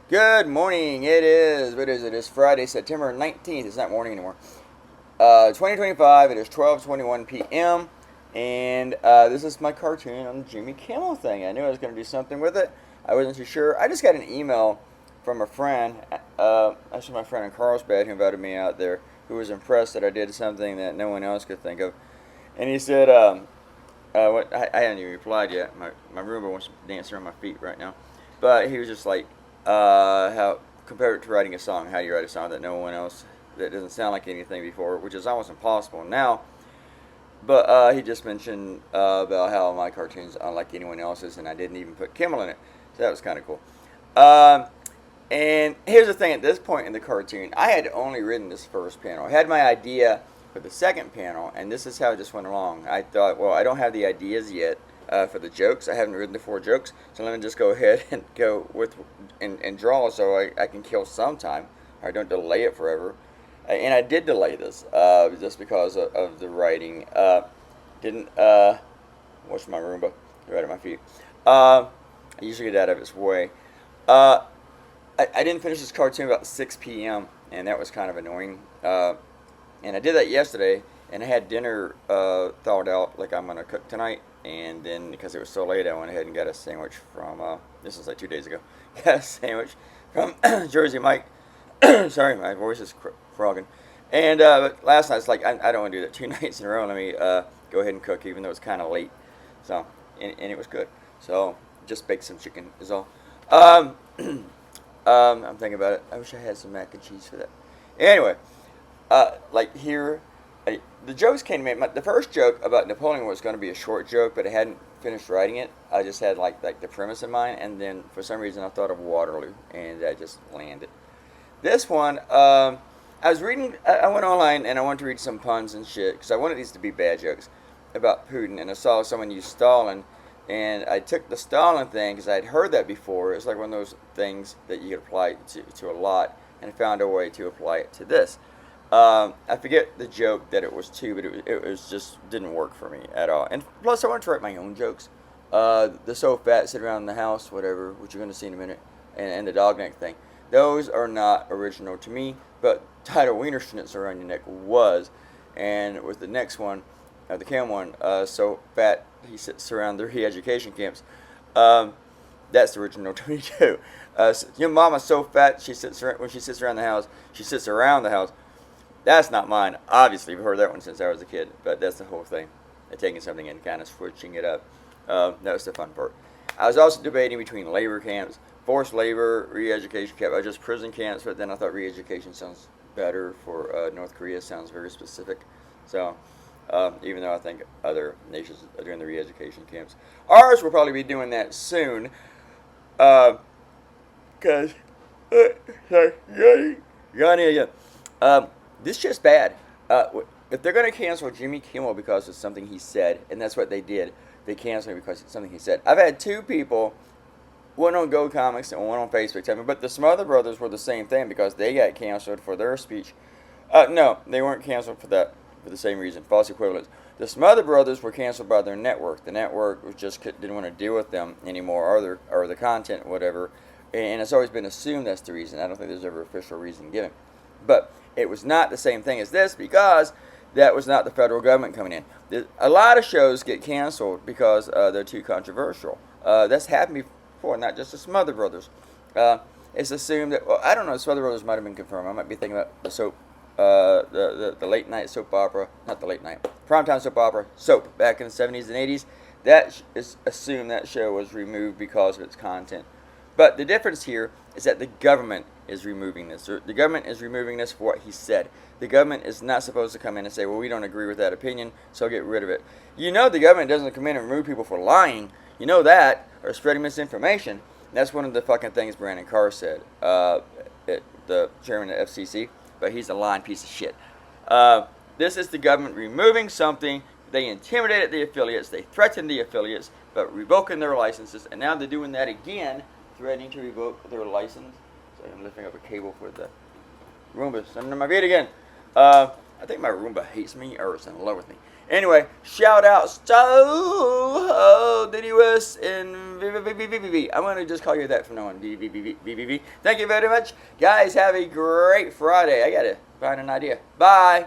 Good morning. What is it? It's Friday, September 19th. It's not morning anymore. 2025. It is 12:21 p.m. And this is my cartoon on the Jimmy Kimmel thing. I knew I was going to do something with it. I wasn't too sure. I just got an email from a friend. Actually, my friend in Carlsbad who invited me out there, who was impressed that I did something that no one else could think of. And he said, I hadn't even replied yet. My Roomba wants to dance around my feet right now. But he was just like, how compared it to writing a song. How do you write a song that no one else, that doesn't sound like anything before, which is almost impossible now. But he just mentioned about how my cartoon's unlike anyone else's, and I didn't even put Kimmel in it. So that was kind of cool. Um, and here's the thing: at this point in the cartoon, I had only written this first panel. I had my idea for the second panel, and this is how it just went along. I thought, well, I don't have the ideas yet for the jokes. I haven't written the 4 jokes, so let me just go ahead and go with and draw so I can kill some time. I don't delay it forever. And I did delay this just because of the writing. Didn't watch my Roomba right at my feet. I usually get out of its way. Uh, I didn't finish this cartoon about 6 p.m. and that was kind of annoying. And I did that yesterday, and I had dinner thawed out like I'm gonna cook tonight. And then because it was so late, I went ahead and got a sandwich from. This was like 2 days ago. Got a sandwich from Jersey Mike. Sorry, my voice is frogging. And but last night, it's like I don't want to do that 2 nights in a row. Let me go ahead and cook, even though it's kind of late. So and it was good. So just baked some chicken is all. Um, I'm thinking about it. I wish I had some mac and cheese for that. Anyway, like here, the jokes came to me. The first joke about Napoleon was going to be a short joke, but I hadn't finished writing it. I just had like the premise in mind, and then for some reason I thought of Waterloo, and I just landed. This one, I was reading. I went online and I wanted to read some puns and shit because I wanted these to be bad jokes about Putin, and I saw someone use Stalin, and I took the Stalin thing because I'd heard that before. It's like one of those things that you could apply to a lot, and I found a way to apply it to this. I forget the joke that it was to, but it was just didn't work for me at all. And plus, I wanted to write my own jokes. The so fat sit around the house, whatever, which you're going to see in a minute, and the dog neck thing. Those are not original to me, but title Wiener Schnitzel around your neck was. And with the next one, the Cam one, so fat he sits around the re-education camps. Um, that's original to me too. Your mama's so fat she sits around, when she sits around the house. She sits around the house. That's not mine. Obviously, I've heard that one since I was a kid, but that's the whole thing. Taking something and kind of switching it up. That was the fun part. I was also debating between labor camps, forced labor, re-education camp, or just prison camps, but then I thought re-education sounds better for North Korea. Sounds very specific. So, even though I think other nations are doing the re-education camps, ours will probably be doing that soon. Because, sorry, yawning again. This shit's bad. If they're going to cancel Jimmy Kimmel because of something he said, and that's what they did, they canceled him because of something he said. I've had 2 people, one on Go Comics and one on Facebook, tell me, but the Smother Brothers were the same thing because they got canceled for their speech. No, they weren't canceled for that, for the same reason, false equivalence. The Smother Brothers were canceled by their network. The network was just didn't want to deal with them anymore, or the content, whatever. And it's always been assumed that's the reason. I don't think there's ever official reason given. But it was not the same thing as this because that was not the federal government coming in. A lot of shows get canceled because they're too controversial. That's happened before, not just the Smother Brothers. It's assumed that, well, I don't know, the Smother Brothers might have been confirmed. I might be thinking about the soap, the late night soap opera, not the late night, primetime soap opera, Soap, back in the 70s and 80s. That is assumed that show was removed because of its content. But the difference here is that the government is removing this. The government is removing this for what he said. The government is not supposed to come in and say, well, we don't agree with that opinion, so get rid of it. You know the government doesn't come in and remove people for lying. You know that, or spreading misinformation. That's one of the fucking things Brandon Carr said, the chairman of the FCC, but he's a lying piece of shit. This is the government removing something. They intimidated the affiliates. They threatened the affiliates, but revoking their licenses, and now they're doing that again, threatening to revoke their license. So I'm lifting up a cable for the Roomba. Sending my feet again. I think my Roomba hates me or is in love with me. Anyway, shout outs to DDUS and VVVVVV. I'm going to just call you that from now on. VVVVVV. Thank you very much. Guys, have a great Friday. I got to find an idea. Bye.